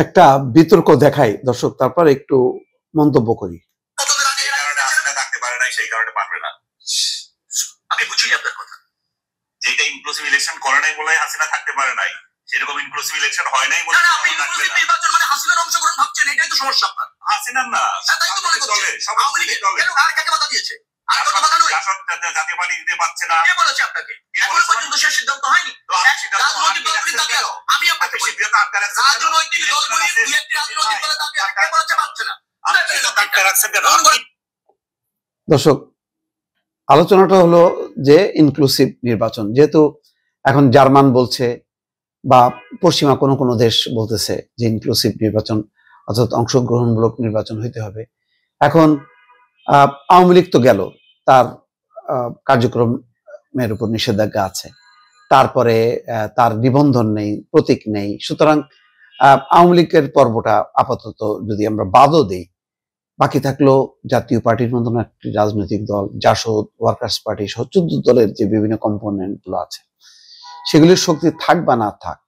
একটা বিতর্ক দেখাই দর্শক, তারপর একটু মন্তব্য করি। আমি বুঝিনি আপনার কথা। যেটা ইনক্লুসিভ ইলেকশন করে নাই বলে হাসিনা থাকতে পারে নাই, সেরকম ইনক্লুসিভ ইলেকশন হয় নাই বলে আপনি ইনক্লুসিভ নির্বাচন মানে হাসিনার অংশগ্রহণ ভাবছেন, এটাই তো সমস্যা আপনার। হাসিনার না, তাই তো মনে করছেন আওয়ামী লীগের কেন আর কাকে বাধা দিয়েছে? আর কোনো বাধা নয়, জাতীয় পার্টি দিতে পারছে না। কে বলেছে আপনাকে? এখন পর্যন্ত শেষ সিদ্ধান্ত হয়নি। রাজনৈতিক দলগুলির দাবি আরো আমি আপনাকে বলি, রাজনৈতিক দলগুলির দুই একটি রাজনৈতিক দলের দাবি আর কে বলেছে পারছে না। দর্শক, আলোচনাটা হলো যে ইনক্লুসিভ নির্বাচন, যেহেতু এখন জার্মান বলছে বা পশ্চিমা কোনো কোনো দেশ বলতেছে যে ইনক্লুসিভ নির্বাচন অর্থাৎ অংশগ্রহণমূলক নির্বাচন হইতে হবে। এখন আওয়ামী লীগ তো গেল, তার কার্যক্রমের উপর নিষেধাজ্ঞা আছে, তারপরে তার নিবন্ধন নেই, প্রতীক নেই, সুতরাং আওয়ামী লীগের পর্বটা আপাতত যদি আমরা বাদও দিই, বাকি থাকলো জাতীয় পার্টির মতন একটি রাজনৈতিক দল, জাসদ, ওয়ার্কার্স পার্টি সহ 14 দলের যে বিভিন্ন কম্পোনেন্ট গুলো আছে, সেগুলির শক্তি থাক বা না থাক,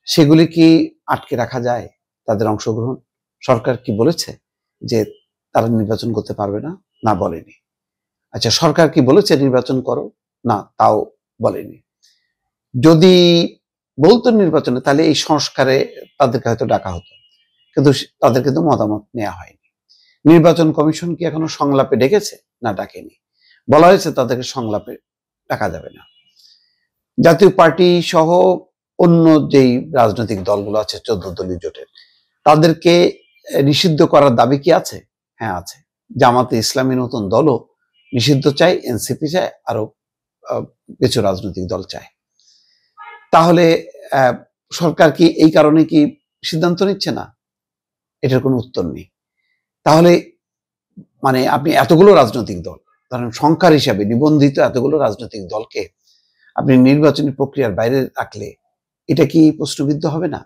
সেগুলি কি আটকে রাখা যায়? তাদের অংশগ্রহণ সরকার কি বলেছে যে তারা নির্বাচন করতে পারবে না? না, বলেনি। আচ্ছা, সরকার কি বলেছে নির্বাচন করো? না, তাও বলেনি। যদি বলতো নির্বাচনে, তাহলে এই সংস্কারে তাদেরকে হয়তো ডাকা হতো, কিন্তু তাদের কিন্তু মতামত নেওয়া হয়নি। নির্বাচন কমিশন কি এখনো সংলাপে ডেকেছে? না, ডাকেনি। বলা হয়েছে তাদেরকে সংলাপে ডাকা যাবে না। জাতীয় পার্টি সহ অন্য যেই রাজনৈতিক দলগুলো আছে 14 দলীয় জোটের, তাদেরকে নিষিদ্ধ করার দাবি কি আছে? হ্যাঁ, আছে। জামাতে ইসলামী নতুন দলও নিষিদ্ধ চায়, এনসিপি চায়, আরো কিছু রাজনৈতিক দল চায়। তাহলে সরকার কি এই কারণে কি সিদ্ধান্ত নিচ্ছে না? এটার কোনো উত্তর নেই। তাহলে মানে আপনি এতগুলো রাজনৈতিক দল, ধরেন সংখ্যার হিসাবে নিবন্ধিত এতগুলো রাজনৈতিক দলকে আপনি নির্বাচনী প্রক্রিয়ার বাইরে রাখলে এটা কি প্রশ্নবিদ্ধ হবে না?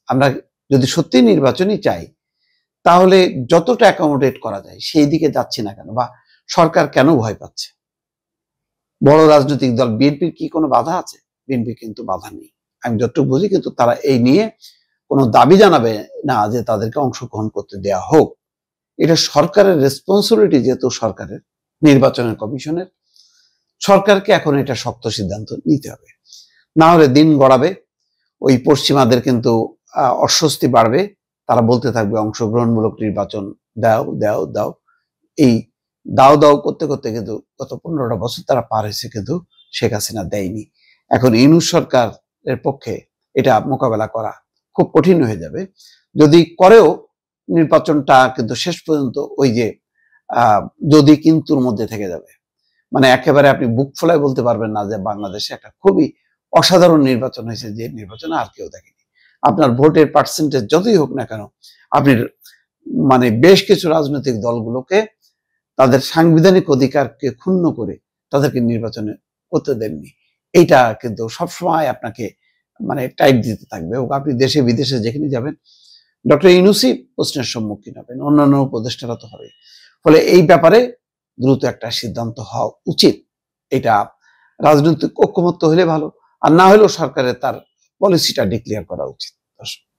আমরা যদি সত্যি নির্বাচনই চাই, তাহলে যতটা অ্যাকোমোডেট করা যায় সেই দিকে যাচ্ছি না কেন? বা সরকার কেন ভয় পাচ্ছে? বড় রাজনৈতিক দল বিএনপির কি কোনো বাধা আছে? বিএনপি কিন্তু বাধা নেই, আমি যতটুকু বুঝি, কিন্তু তারা এই নিয়ে কোনো দাবি জানাবে না যে তাদেরকে অংশগ্রহণ করতে দেয়া হোক। এটা সরকারের রেসপন্সিবিলিটি, যেহেতু সরকারের নির্বাচনের কমিশনের, সরকারকে এখন এটা শক্ত সিদ্ধান্ত নিতে হবে, না হলে দিন গড়াবে। ওই পশ্চিমাদের কিন্তু অস্বস্তি বাড়বে, তারা বলতে থাকবে অংশগ্রহণমূলক নির্বাচন দাও দাও দাও। এই দাও দাও করতে করতে কিন্তু গত 15টা বছর তারা পার হয়েছে, কিন্তু শেখ হাসিনা দেয়নি। এখন ইউনূস সরকারের পক্ষে এটা মোকাবেলা করা খুব কঠিন হয়ে যাবে। যদি করেও, নির্বাচনটা কিন্তু শেষ পর্যন্ত ওই যে যদি কিন্তুর মধ্যে থেকে যাবে। মানে একেবারে আপনি বুক ফোলায় বলতে পারবেন না যে বাংলাদেশে একটা খুবই অসাধারণ নির্বাচন হয়েছে, যে নির্বাচনে আর কেউ দেখেনি। আপনার ভোটের পার্সেন্টেজ যতই হোক না কেন, আপনি মানে বেশ কিছু রাজনৈতিক দলগুলোকে তাদের সাংবিধানিক অধিকারকে ক্ষুণ্ণ করে তাদেরকে নির্বাচনে করতে দেননি। এইটা কিন্তু সবসময় আপনাকে মানে টাইট দিতে থাকবে। আপনি দেশে বিদেশে যেখানে যাবেন, ডক্টর ইউনূসই প্রশ্নের সম্মুখীন হবেন, অন্যান্য উপদেষ্টারা তো হবে। ফলে এই ব্যাপারে দ্রুত একটা সিদ্ধান্ত হওয়া উচিত। এটা রাজনৈতিক ঐক্যমত্য হলে ভালো, আর না হলেও সরকারের তার পলিসিটা ডিক্লেয়ার করা উচিত।